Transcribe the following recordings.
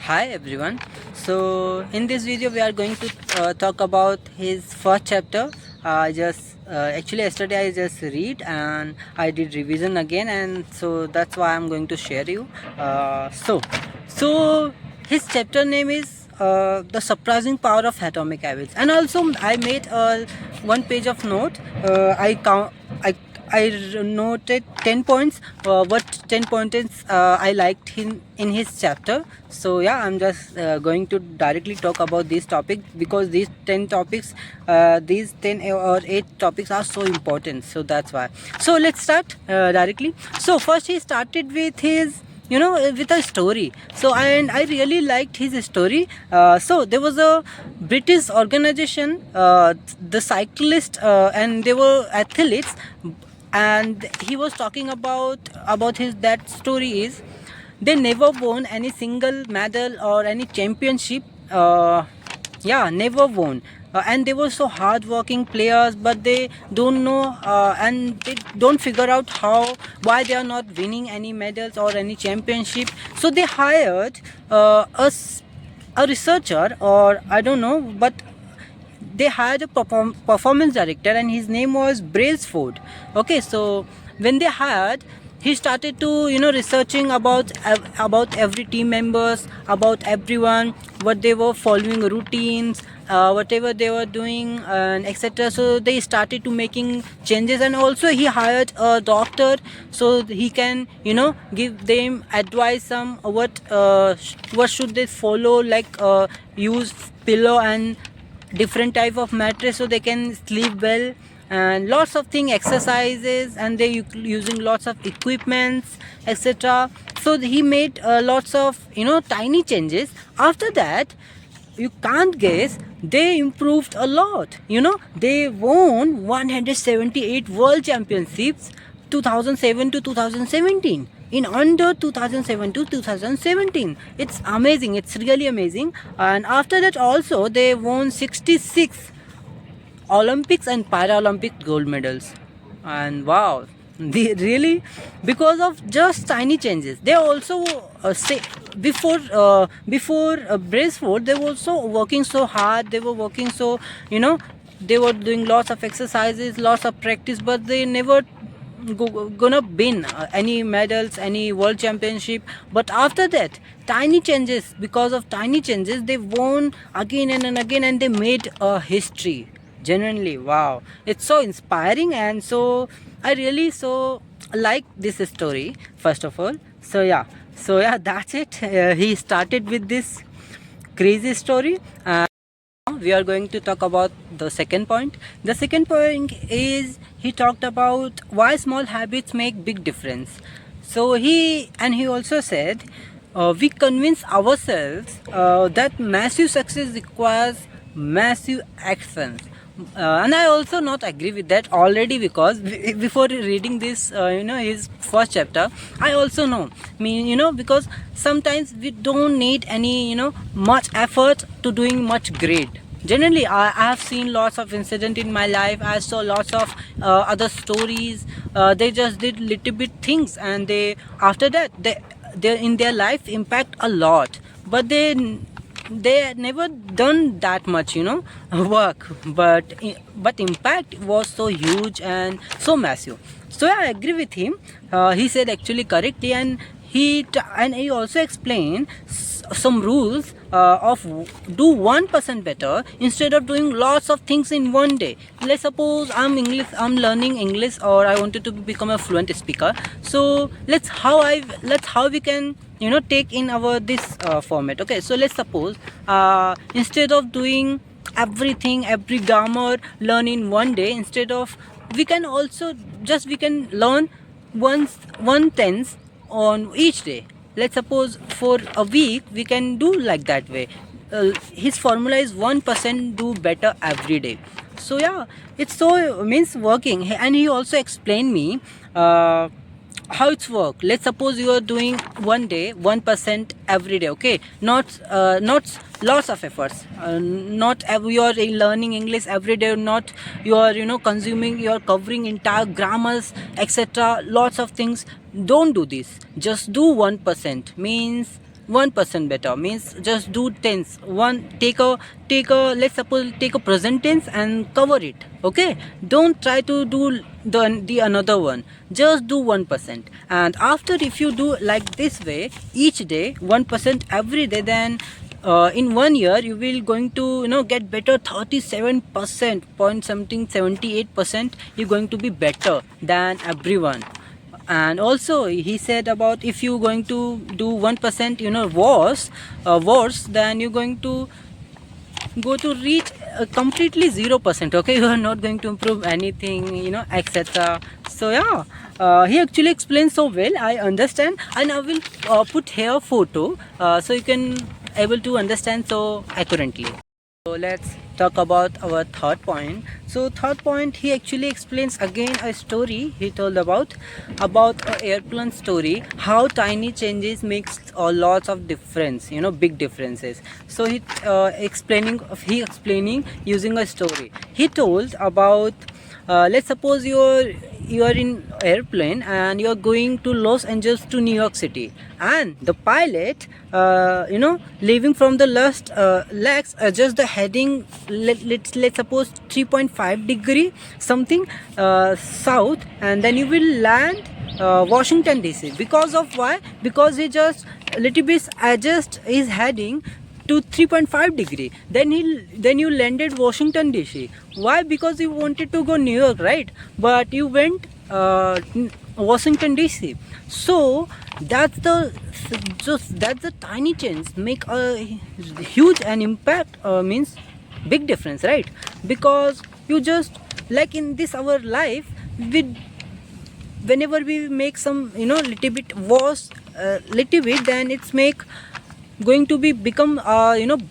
Hi everyone. So in this video we are going to talk about his first chapter. I just actually yesterday I just read and I did revision again, and so that's why I'm going to share you. So his chapter name is the surprising power of atomic habits, and also I made one page of note. I noted 10 points, what 10 points I liked in his chapter. So yeah, I'm just going to directly talk about this topic because these 10 topics, these 10 or 8 topics are so important. So that's why. So let's start directly. So first he started with his with a story. So I really liked his story. So there was a British organization, the cyclist, and they were athletes, and he was talking about his that story is they never won any single medal or any championship. Yeah, never won. And they were so hardworking players, but they don't know, and they don't figure out why they are not winning any medals or any championship. So they hired a researcher, or I don't know, but they hired a performance director, and his name was Brailsford. Okay, so when they hired, he started to researching about every team members, about everyone, what they were following routines, whatever they were doing, and etc. So they started to making changes, and also he hired a doctor so he can give them advice some what should they follow, like use pillow and different type of mattress so they can sleep well, and lots of thing exercises, and they using lots of equipments, etc. So he made lots of tiny changes. After that, you can't guess, they improved a lot. They won 178 world championships 2007 to 2017 in under 2007 to 2017. It's amazing, it's really amazing. And after that also they won 66 Olympics and Paralympic gold medals. And wow, they really, because of just tiny changes. They also say before Braceford, they were also working so hard. They were working so they were doing lots of exercises, lots of practice, but they never gonna win any medals, any world championship. But after that, tiny changes, because of tiny changes, they won again and again, and they made a history. Genuinely, wow, it's so inspiring, and so I really so like this story, first of all. So yeah, that's it. He started with this crazy story. We are going to talk about the second point. The second point is he talked about why small habits make big difference. So he also said we convince ourselves that massive success requires massive actions. And I also not agree with that already, because before reading this his first chapter, I also know, because sometimes we don't need any much effort to doing much great. Generally, I have seen lots of incident in my life. I saw lots of other stories. They just did little bit things, and they after that they in their life impact a lot, but they never done that much work, but impact was so huge and so massive. So yeah, I agree with him. He said actually correctly, and he also explained some rules of do 1% better instead of doing lots of things in one day. Let's suppose I'm learning English, or I wanted to become a fluent speaker. So let's how we can take in our this format. Okay, so let's suppose instead of doing everything, every grammar learn in one day, instead of, we can also just we can learn one tense on each day. Let's suppose for a week we can do like that way. His formula is 1% do better every day. So yeah, it's so means working. And he also explained me how it's work. Let's suppose you are doing one day 1% every day. Okay, not lots of efforts, not you are learning English every day, not you are consuming, you are covering entire grammars, etc, lots of things. Don't do this, just do 1%, means 1% better, means just do tense. Take a let's suppose take a present tense and cover it. Okay, don't try to do the another one. Just do 1%, and after if you do like this way each day, 1% every day, then in 1 year you will going to get better 37% point something 78%. You're going to be better than everyone. And also he said about if you going to do 1% worse, then you're going to go to reach completely 0%. Okay, you are not going to improve anything, etc. So yeah, he actually explains so well, I understand, and I will put here photo so you can able to understand so accurately. So let's talk about our third point. So third point, he actually explains again a story he told about an airplane story, how tiny changes makes a lots of difference, big differences. So he explaining using a story. He told about let's suppose you are in airplane and you are going to Los Angeles to New York City, and the pilot leaving from the last legs adjust the heading, let's suppose 3.5 degree something south, and then you will land Washington DC. Because of why? Because he just a little bit adjust his heading to 3.5 degree, then you landed Washington DC. Why? Because you wanted to go New York, right? But you went Washington DC. So that's the tiny change make a huge an impact, means big difference, right? Because you just like in this our life, we whenever we make some little bit worse, little bit, then it's make going to be become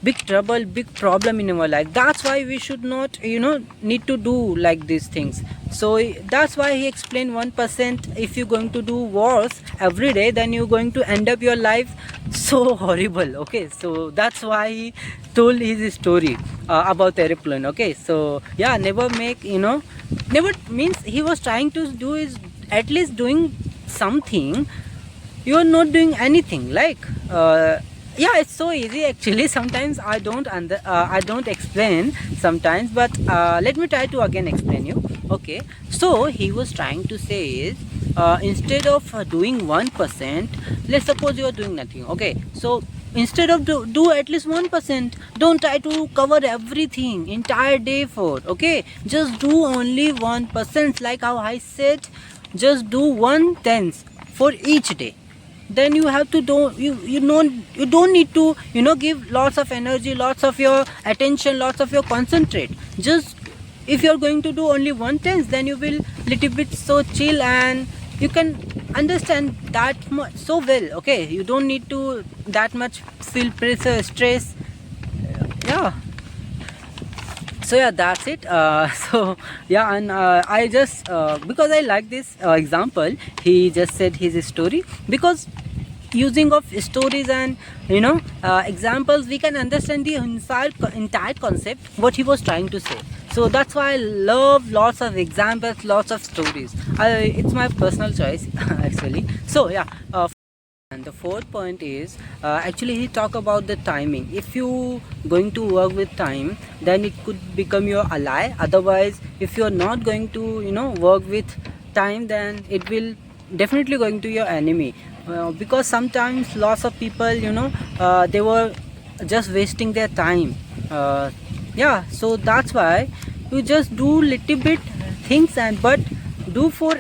big trouble, big problem in our life. That's why we should not need to do like these things. So that's why he explained 1%. If you're going to do worse every day, then you're going to end up your life so horrible. Okay, so that's why he told his story about airplane. Okay, so yeah, never make never, means he was trying to do is at least doing something. You are not doing anything, like yeah, it's so easy actually. Sometimes I don't explain sometimes, but let me try to again explain you. Okay, so he was trying to say is instead of doing 1%, let's suppose you are doing nothing. Okay, so instead of do at least 1%, don't try to cover everything entire day for. Okay, just do only 1%, like how I said, just do 1/10 for each day. Then you have to do you don't need to give lots of energy, lots of your attention, lots of your concentrate. Just if you're going to do only 1/10, then you will little bit so chill, and you can understand that much so well. Okay, you don't need to that much feel pressure, stress. Yeah, so yeah, that's it. So yeah, and I just because I like this example, he just said his story, because using of stories and examples, we can understand the entire concept what he was trying to say. So that's why I love lots of examples, lots of stories. It's my personal choice actually. So yeah, and the fourth point is actually he talk about the timing. If you going to work with time, then it could become your ally. Otherwise, if you're not going to work with time, then it will definitely going to your enemy. Because sometimes lots of people they were just wasting their time. Yeah, so that's why you just do little bit things, and but do for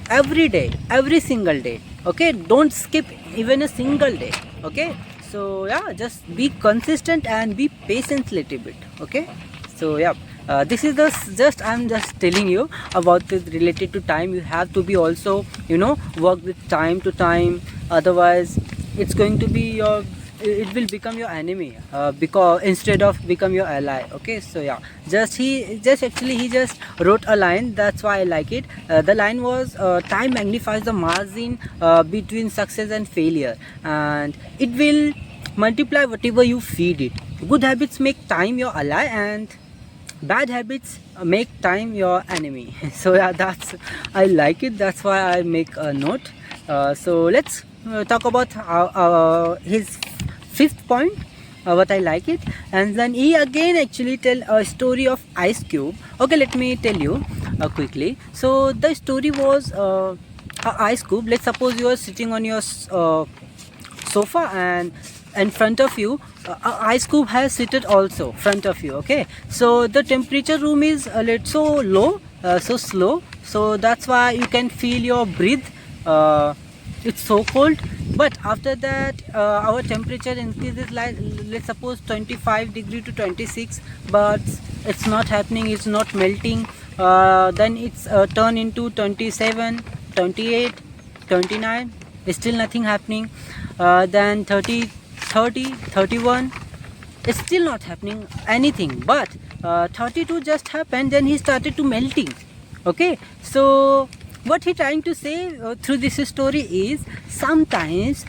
every day, every single day. Okay, don't skip even a single day. Okay, so yeah, just be consistent and be patient little bit. Okay, so yeah, this is the just I'm just telling you about it related to time. You have to be also work with time to time. Otherwise it's going to be your, it will become your enemy, because instead of become your ally. Okay, so yeah, he just wrote a line. That's why I like it. The line was time magnifies the margin between success and failure, and it will multiply whatever you feed it. Good habits make time your ally, and bad habits make time your enemy. So yeah, that's, I like it. That's why I make a note. So let's talk about his fifth point, what I like it. And then he again actually tell a story of Ice Cube. Okay, let me tell you quickly. So the story was a Ice Cube. Let's suppose you are sitting on your sofa, and in front of you Ice Cube has seated also front of you. Okay, so the temperature room is a little so low, so slow, so that's why you can feel your breath. It's so cold, but after that our temperature increases, like let's suppose 25 degree to 26, but it's not happening, it's not melting. Then it's turn into 27, 28, 29, still nothing happening. Then 30, 30, 31, it's still not happening anything. But 32 just happened, then he started to melting. Okay, so what he trying to say through this story is, sometimes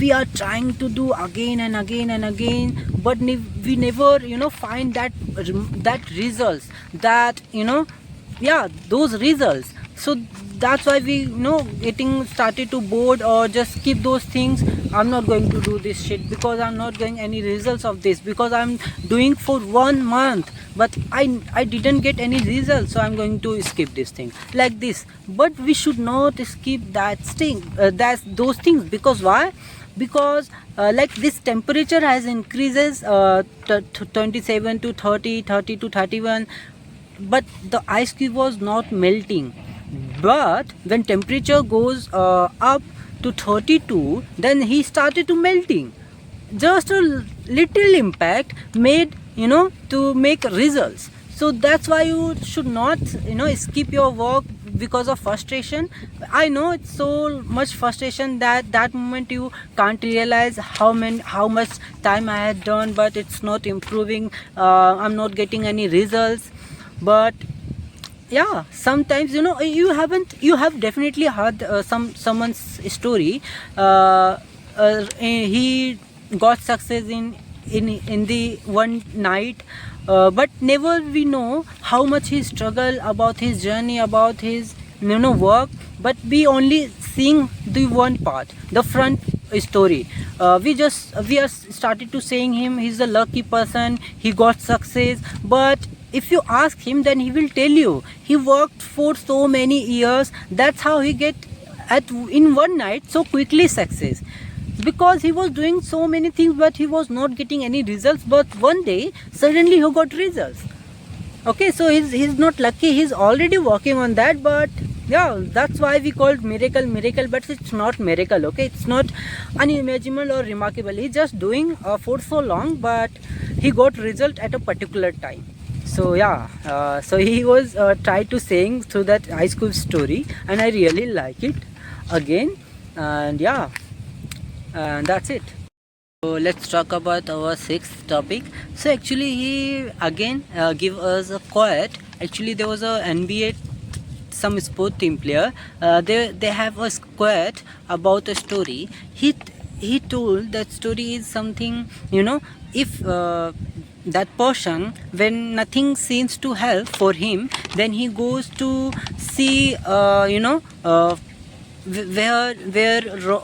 we are trying to do again and again and again, but we never find that results, that yeah, those results. So that's why we getting started to bored, or just skip those things. I'm not going to do this shit because I'm not getting any results of this, because I'm doing for 1 month but I didn't get any results, so I'm going to skip this thing, like this. But we should not skip that thing, those things, because why? Because like this temperature has increases 27 to 30, 30 to 31, but the ice cube was not melting. But when temperature goes up to 32, then he started to melting. Just a little impact made to make results. So that's why you should not skip your work because of frustration. I know it's so much frustration that moment you can't realize how much time I had done, but it's not improving. I'm not getting any results. But yeah, sometimes you have definitely heard someone's story. He got success in the one night, but never we know how much he struggled, about his journey, about his work. But we only seeing the one part, the front story. We are started to saying him he's a lucky person, he got success. But if you ask him, then he will tell you he worked for so many years. That's how he get in one night so quickly success, because he was doing so many things but he was not getting any results. But one day suddenly he got results. Okay, so he's not lucky, he's already working on that. But yeah, that's why we called miracle, but it's not miracle. Okay, it's not unimaginable or remarkable. He's just doing for so long, but he got result at a particular time. So yeah, so he was tried to saying through that Ice Cube story, and I really like it again. And yeah, and that's it. So let's talk about our sixth topic. So actually he again give us a quote. Actually there was a NBA, some sport team player, they have a quote about a story. He told that story is something, if that person, when nothing seems to help for him, then he goes to see where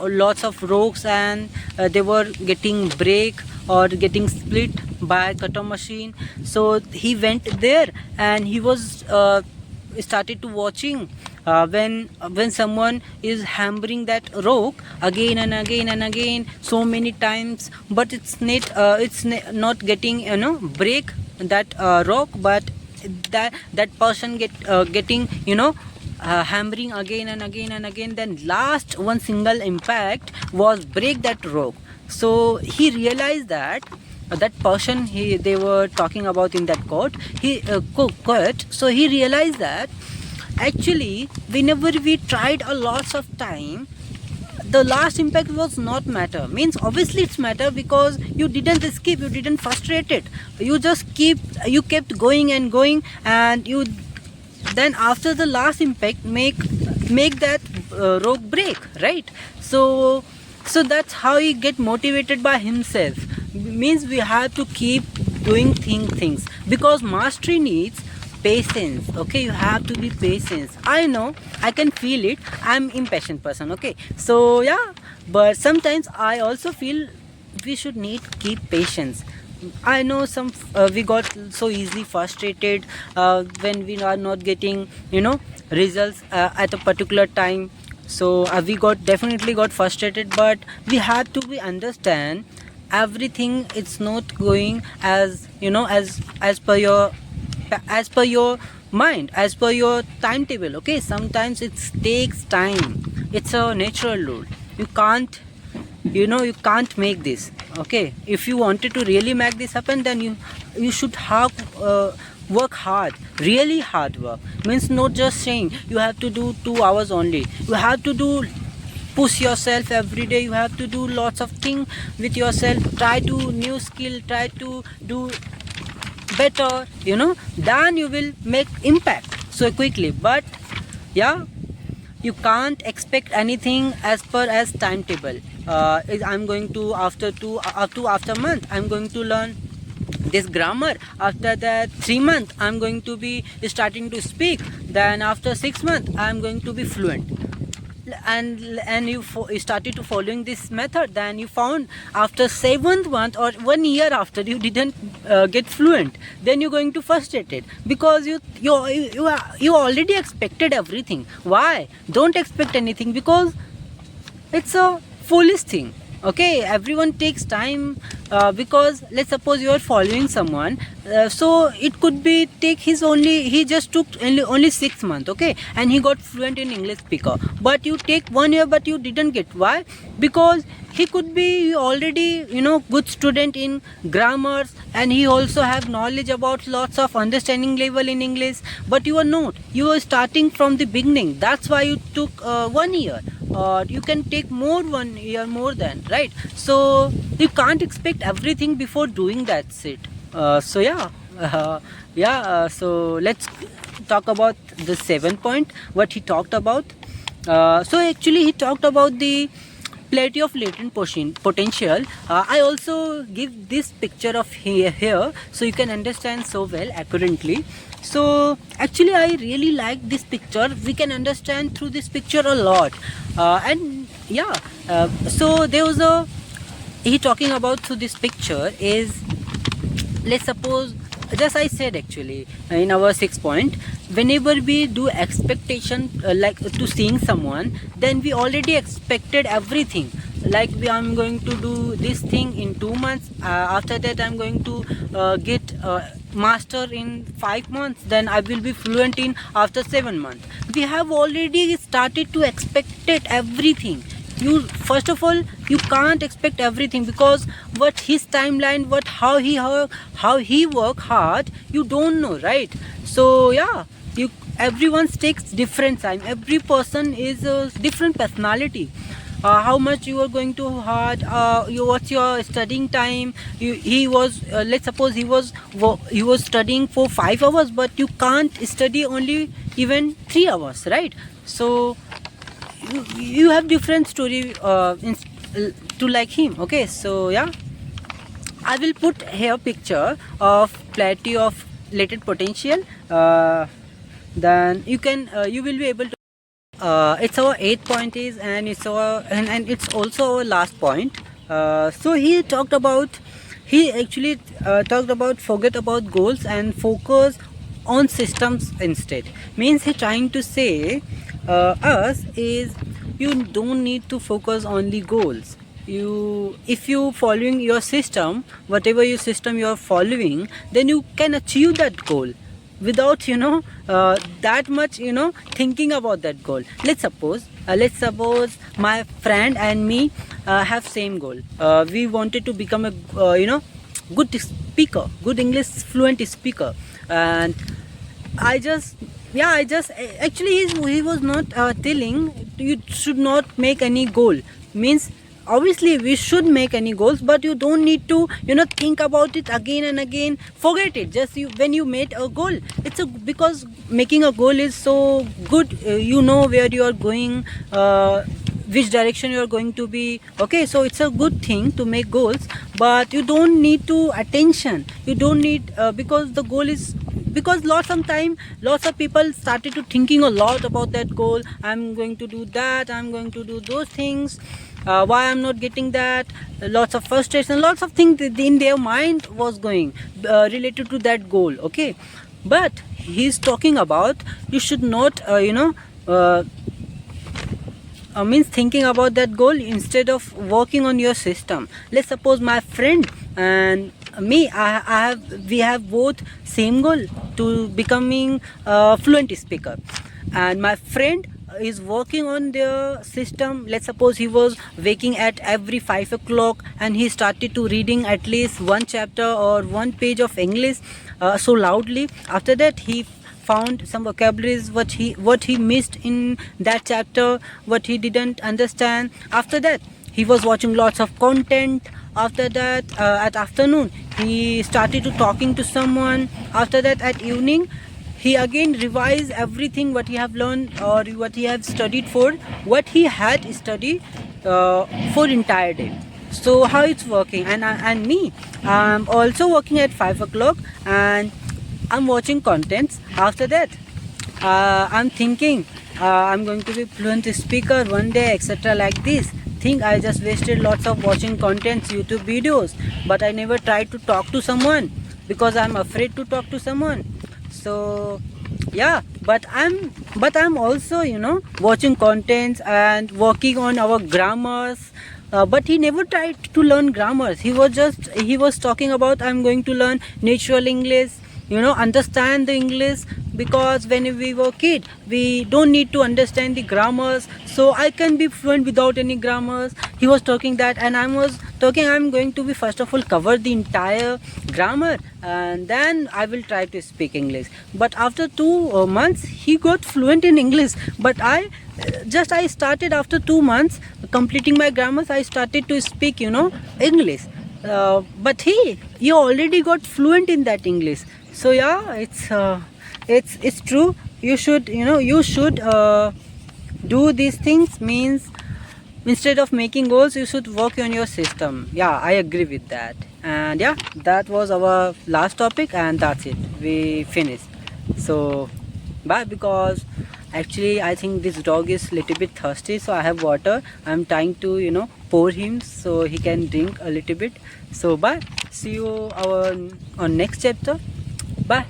lots of rocks, and they were getting break or getting split by cutter machine. So he went there, and he was started to watching when someone is hammering that rock again and again and again so many times, but it's not getting break that rock. But that person getting hammering again and again and again, then last one single impact was break that rock. So he realized that that person they were talking about in that quote, so he realized that actually whenever we tried a lots of time, the last impact was not matter. Means obviously it's matter, because you didn't skip, you didn't frustrate it, you just you kept going and going, and you then after the last impact make that rock break, right? So that's how he get motivated by himself. Means we have to keep doing things, because mastery needs patience. Okay, you have to be patient. I know, I can feel it, I'm impatient person. Okay, so yeah, but sometimes I also feel we should need keep patience. I know some we got so easily frustrated when we are not getting, you know, results at a particular time. So we got definitely got frustrated, but we have to be understand everything. It's not going as, you know, as per your mind, as per your timetable. Okay, sometimes it takes time. It's a natural rule. You can't, you know, you can't make this. Okay, if you wanted to really make this happen, then you should have work hard, really hard work. Means not just saying you have to do 2 hours only. You have to do, push yourself every day. You have to do lots of things with yourself. Try to new skill, try to do better, you know, then you will make impact so quickly. But yeah, you can't expect anything as per as timetable. I'm going to after after month I'm going to learn this grammar. After that 3 months I'm going to be starting to speak. Then after 6 months I'm going to be fluent. And you started to following this method. Then you found after 7th month or 1 year after you didn't get fluent. Then you're going to frustrated because you already expected everything. Why? Don't expect anything, because it's a foolish thing. Okay, everyone takes time, because let's suppose you are following someone, so it could be take his only, he just took only 6 months, okay, and he got fluent in English speaker. But you take 1 year but you didn't get. Why? Because he could be already, you know, good student in grammars, and he also have knowledge about lots of understanding level in English. But you are not, you are starting from the beginning. That's why you took 1 year, or you can take more 1 year more than, right? So you can't expect everything before doing that shit. So yeah, so let's talk about the 7th point, what he talked about. So actually he talked about the plenty of latent potential. I also give this picture of here so you can understand so well accurately. So actually I really like this picture. We can understand through this picture a lot. And yeah, so there was a, he talking about through this picture is, let's suppose, just I said actually in our 6th point, whenever we do expectation, like to seeing someone, then we already expected everything. Like I'm going to do this thing in 2 months, after that I'm going to get master in 5 months, then I will be fluent in after 7 months. We have already started to expected everything. You first of all, you can't expect everything, because what his timeline, what how he work hard, you don't know, right? So yeah, you, everyone takes different time. Every person is a different personality. How much you are going to hard, what's your studying time. He was, let's suppose he was studying for 5 hours, but you can't study only even 3 hours, right? So you have different story to like him. Okay, so yeah, I will put here picture of plenty of latent potential. Then you can you will be able to, it's our 8th point is, and it's our, and it's also our last point. So he talked about, he actually talked about forget about goals and focus on systems instead. Means he trying to say us is, you don't need to focus only goals. You, if you following your system, whatever your system you are following, then you can achieve that goal without, you know, that much, you know, thinking about that goal. Let's suppose my friend and me have same goal. We wanted to become a you know, good speaker, good English fluent speaker. And I just actually he was not telling you should not make any goal. Means obviously we should make any goals, but you don't need to, you know, think about it again and again. Forget it. Just you, when you made a goal, it's a, because making a goal is so good. You know where you are going, which direction you are going to be. Okay, so it's a good thing to make goals, but you don't need to attention. You don't need because the goal is, because lots of people started to thinking a lot about that goal. I'm going to do that, I'm going to do those things. why I'm not getting that. Lots of frustration, lots of things in their mind was going related to that goal. Okay, but he's talking about you should not means thinking about that goal instead of working on your system. Let's suppose my friend and me, we have both same goal to becoming a fluent speaker, and my friend is working on the system. Let's suppose he was waking at every 5 o'clock and he started to reading at least one chapter or one page of English so loudly. After that he found some vocabularies what he missed in that chapter, what he didn't understand. After that he was watching lots of content. After that at afternoon he started to talking to someone. After that at evening he again revised everything what he have learned or what he have studied for what he had studied for entire day. So how it's working. And me, I'm also working at 5 o'clock and I'm watching contents. After that I'm thinking I'm going to be fluent speaker one day, etc. like this. Think I just wasted lots of watching contents, YouTube videos, but I never tried to talk to someone because I'm afraid to talk to someone. So yeah, but I'm also watching contents and working on our grammars. But he never tried to learn grammars. He was talking about I'm going to learn natural English, understand the English, because when we were kid we don't need to understand the grammars, so I can be fluent without any grammars. He was talking that, and I was talking I'm going to be first of all cover the entire grammar and then I will try to speak English. But after 2 months he got fluent in English, but I started after 2 months completing my grammars, I started to speak English. But he already got fluent in that English. So yeah, it's true. You should do these things. Means instead of making goals you should work on your system. Yeah, I agree with that. And yeah, that was our last topic and that's it, we finished. So bye, because actually I think this dog is little bit thirsty, so I have water. I'm trying to pour him so he can drink a little bit. So bye, see you on next chapter. Bye.